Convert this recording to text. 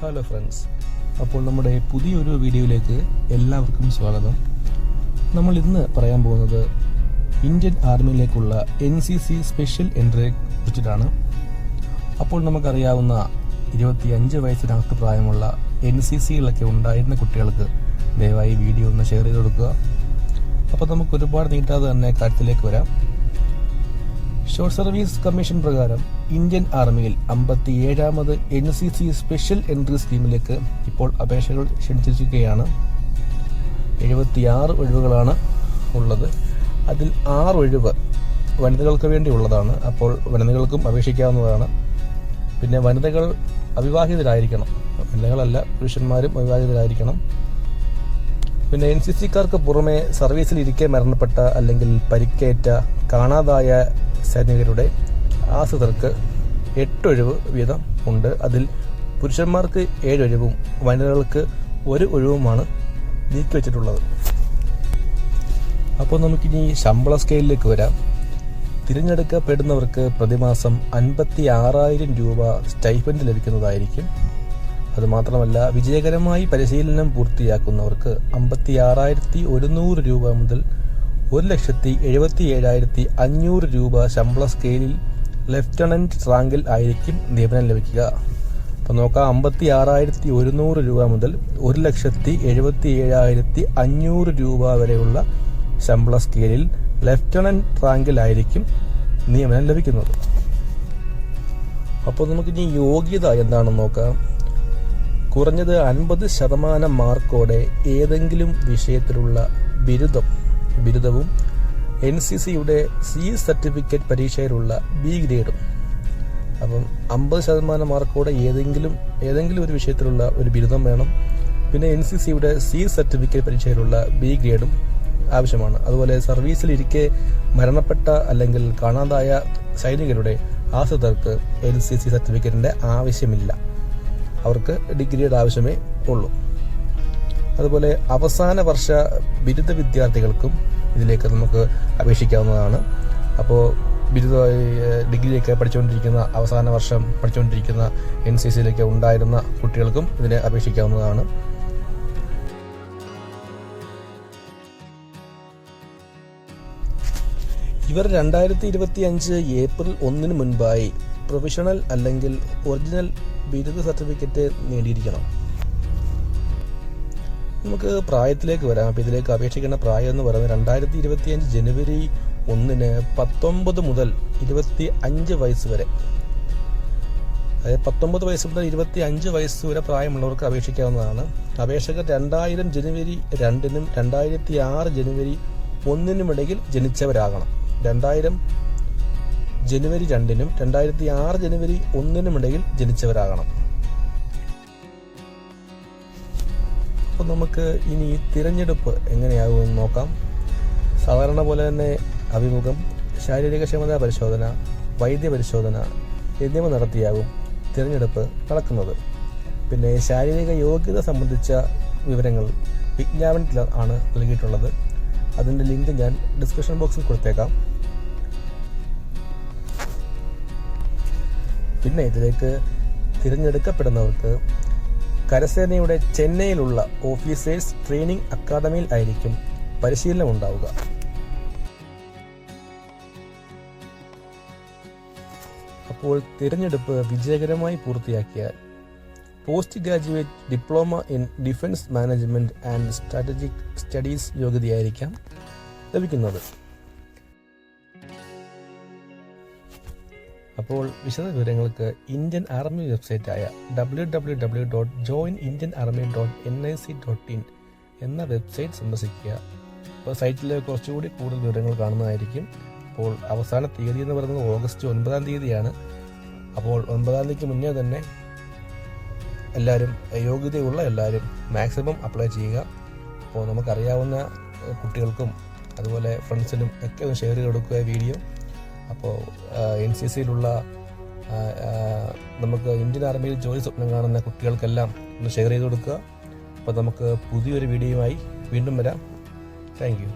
Hello friends, അപ്പോൾ നമ്മുടെ പുതിയൊരു വീഡിയോയിലേക്ക് എല്ലാവർക്കും സ്വാഗതം. നമ്മൾ ഇന്ന് പറയാൻ പോകുന്നത് ഇന്ത്യൻ ആർമിയിലേക്കുള്ള NCC സ്പെഷ്യൽ എൻട്രിയെ കുറിച്ചിട്ടാണ്. അപ്പോൾ നമുക്കറിയാവുന്ന 25 വയസ്സിനകത്ത് പ്രായമുള്ള NCCയിലൊക്കെ ഉണ്ടായിരുന്ന കുട്ടികൾക്ക് ദയവായി വീഡിയോ ഒന്ന് ഷെയർ ചെയ്ത് കൊടുക്കുക. അപ്പോൾ നമുക്ക് ഒരുപാട് നീട്ടാതെ തന്നെ കാര്യത്തിലേക്ക് വരാം. ഷോർട്ട് സർവീസ് കമ്മീഷൻ പ്രകാരം ഇന്ത്യൻ ആർമിയിൽ 57ാമത് NCC സ്പെഷ്യൽ എൻട്രി സ്കീമിലേക്ക് ഇപ്പോൾ അപേക്ഷകൾ ക്ഷണിച്ചിരിക്കുകയാണ്. 76 ഒഴിവുകളാണ് ഉള്ളത്. അതിൽ 6 ഒഴിവ് വനിതകൾക്ക് വേണ്ടി ഉള്ളതാണ്. അപ്പോൾ വനിതകൾക്കും അപേക്ഷിക്കാവുന്നതാണ്. പിന്നെ വനിതകൾ അവിവാഹിതരായിരിക്കണം. വനിതകളല്ല, പുരുഷന്മാരും അവിവാഹിതരായിരിക്കണം. പിന്നെ NCCക്കാർക്ക് പുറമെ സർവീസിലിരിക്കെ മരണപ്പെട്ട അല്ലെങ്കിൽ പരിക്കേറ്റ കാണാതായ സൈനികരുടെ ആശ്രിതർക്ക് 8 ഒഴിവ് വീതം ഉണ്ട്. അതിൽ പുരുഷന്മാർക്ക് 7 ഒഴിവും വനിതകൾക്ക് 1 ഒഴിവുമാണ് നീക്കിവെച്ചിട്ടുള്ളത്. അപ്പോൾ നമുക്കിനി ശമ്പള സ്കെയിലിലേക്ക് വരാം. തിരഞ്ഞെടുക്കപ്പെടുന്നവർക്ക് പ്രതിമാസം 56,000 രൂപ സ്റ്റൈഫൻഡ് ലഭിക്കുന്നതായിരിക്കും. അതുമാത്രമല്ല, വിജയകരമായി പരിശീലനം പൂർത്തിയാക്കുന്നവർക്ക് 56,100 രൂപ മുതൽ 1,77,500 രൂപ ശമ്പള സ്കെയിലിൽ ലെഫ്റ്റനന്റ് റാങ്കിൽ ആയിരിക്കും നിയമനം ലഭിക്കുക. അപ്പോൾ നോക്കാം, 56,100 രൂപ മുതൽ 1,77,500 രൂപ വരെയുള്ള ശമ്പള സ്കെയിലിൽ ലെഫ്റ്റനന്റ് റാങ്കിലായിരിക്കും നിയമനം ലഭിക്കുന്നത്. അപ്പോൾ നമുക്കിനി യോഗ്യത എന്താണെന്ന് നോക്കാം. കുറഞ്ഞത് 50% മാർക്കോടെ ഏതെങ്കിലും വിഷയത്തിലുള്ള ബിരുദവും NCCയുടെ C സർട്ടിഫിക്കറ്റ് പരീക്ഷയിലുള്ള B ഗ്രേഡും. അപ്പം 50% മാർക്കോടെ ഏതെങ്കിലും ഒരു വിഷയത്തിലുള്ള ഒരു ബിരുദം വേണം. പിന്നെ NCCയുടെ C സർട്ടിഫിക്കറ്റ് പരീക്ഷയിലുള്ള B ഗ്രേഡും ആവശ്യമാണ്. അതുപോലെ സർവീസിലിരിക്കെ മരണപ്പെട്ട അല്ലെങ്കിൽ കാണാതായ സൈനികരുടെ ആശ്രിതർക്ക് NCC സർട്ടിഫിക്കറ്റിന്റെ ആവശ്യമില്ല. അവർക്ക് ഡിഗ്രിയുടെ ആവശ്യമേ ഉള്ളൂ. അതുപോലെ അവസാന വർഷ ബിരുദ വിദ്യാർത്ഥികൾക്കും ഇതിലേക്ക് നമുക്ക് അപേക്ഷിക്കാവുന്നതാണ്. അപ്പോൾ ഡിഗ്രിയൊക്കെ പഠിച്ചുകൊണ്ടിരിക്കുന്ന അവസാന വർഷം പഠിച്ചുകൊണ്ടിരിക്കുന്ന NCCയിലേക്ക് ഉണ്ടായിരുന്ന കുട്ടികൾക്കും ഇതിനെ അപേക്ഷിക്കാവുന്നതാണ്. ഇവർ 2025 ഏപ്രിൽ 1 മുൻപായി പ്രൊഫഷണൽ അല്ലെങ്കിൽ ഒറിജിനൽ ബിരുദ സർട്ടിഫിക്കറ്റ് നേടിയിരിക്കണം. നമുക്ക് പ്രായത്തിലേക്ക് വരാം. അപ്പോൾ ഇതിലേക്ക് അപേക്ഷിക്കേണ്ട പ്രായം എന്ന് പറയുന്നത് 2025 ജനുവരി 1 19 മുതൽ 25 വയസ്സ് വരെ, അതായത് 19 വയസ്സ് മുതൽ 25 വയസ്സ് വരെ പ്രായമുള്ളവർക്ക് അപേക്ഷിക്കാവുന്നതാണ്. അപേക്ഷകർ 2000 ജനുവരി 2 2006 ജനുവരി 1 ഇടയിൽ ജനിച്ചവരാകണം. 2000 ജനുവരി 2 2006 ജനുവരി 1 ഇടയിൽ ജനിച്ചവരാകണം. അപ്പോൾ നമുക്ക് ഇനി തിരഞ്ഞെടുപ്പ് എങ്ങനെയാകുമെന്ന് നോക്കാം. സാധാരണ പോലെ തന്നെ അഭിമുഖം, ശാരീരികക്ഷമതാ പരിശോധന, വൈദ്യപരിശോധന എന്നിവ നടത്തിയാകും തിരഞ്ഞെടുപ്പ് നടക്കുന്നത്. പിന്നെ ശാരീരിക യോഗ്യത സംബന്ധിച്ച വിവരങ്ങൾ വിജ്ഞാപനത്തിൽ ആണ് നൽകിയിട്ടുള്ളത്. അതിൻ്റെ ലിങ്ക് ഞാൻ ഡിസ്ക്രിപ്ഷൻ ബോക്സിൽ കൊടുത്തേക്കാം. പിന്നെ ഇതിലേക്ക് തിരഞ്ഞെടുക്കപ്പെടുന്നവർക്ക് കരസേനയുടെ ചെന്നൈയിലുള്ള ഓഫീസേഴ്സ് ട്രെയിനിങ് അക്കാദമിയിൽ ആയിരിക്കും പരിശീലനം ഉണ്ടാവുക. അപ്പോൾ തിരഞ്ഞെടുപ്പ് വിജയകരമായി പൂർത്തിയാക്കിയാൽ post graduate diploma in defence management and strategic studies യോഗ്യതയായിരിക്കാം ലഭിക്കുന്നത്. അപ്പോൾ വിശദ വിവരങ്ങൾക്ക് ഇന്ത്യൻ ആർമി വെബ്സൈറ്റായ www.joinindianarmy.nic.in എന്ന വെബ്സൈറ്റ് സന്ദർശിക്കുക. അപ്പോൾ സൈറ്റിൽ കുറച്ചുകൂടി കൂടുതൽ വിവരങ്ങൾ കാണുന്നതായിരിക്കും. അപ്പോൾ അവസാന തീയതി എന്ന് പറയുന്നത് ഓഗസ്റ്റ് 9-ാം തീയതിയാണ്. അപ്പോൾ 9-ാം തീയതിക്ക് മുന്നേ തന്നെ യോഗ്യതയുള്ള എല്ലാവരും മാക്സിമം അപ്ലൈ ചെയ്യുക. അപ്പോൾ നമുക്കറിയാവുന്ന കുട്ടികൾക്കും അതുപോലെ ഫ്രണ്ട്സിനും ഒക്കെ ഒന്ന് ഷെയർ ചെയ്ത് കൊടുക്കുക വീഡിയോ. അപ്പോൾ NCCയിലുള്ള നമുക്ക് ഇന്ത്യൻ ആർമിയിൽ ജോലി സ്വപ്നം കാണുന്ന കുട്ടികൾക്കെല്ലാം ഒന്ന് ഷെയർ ചെയ്ത് കൊടുക്കുക. അപ്പോൾ നമുക്ക് പുതിയൊരു വീഡിയോയുമായി വീണ്ടും വരാം. Thank you.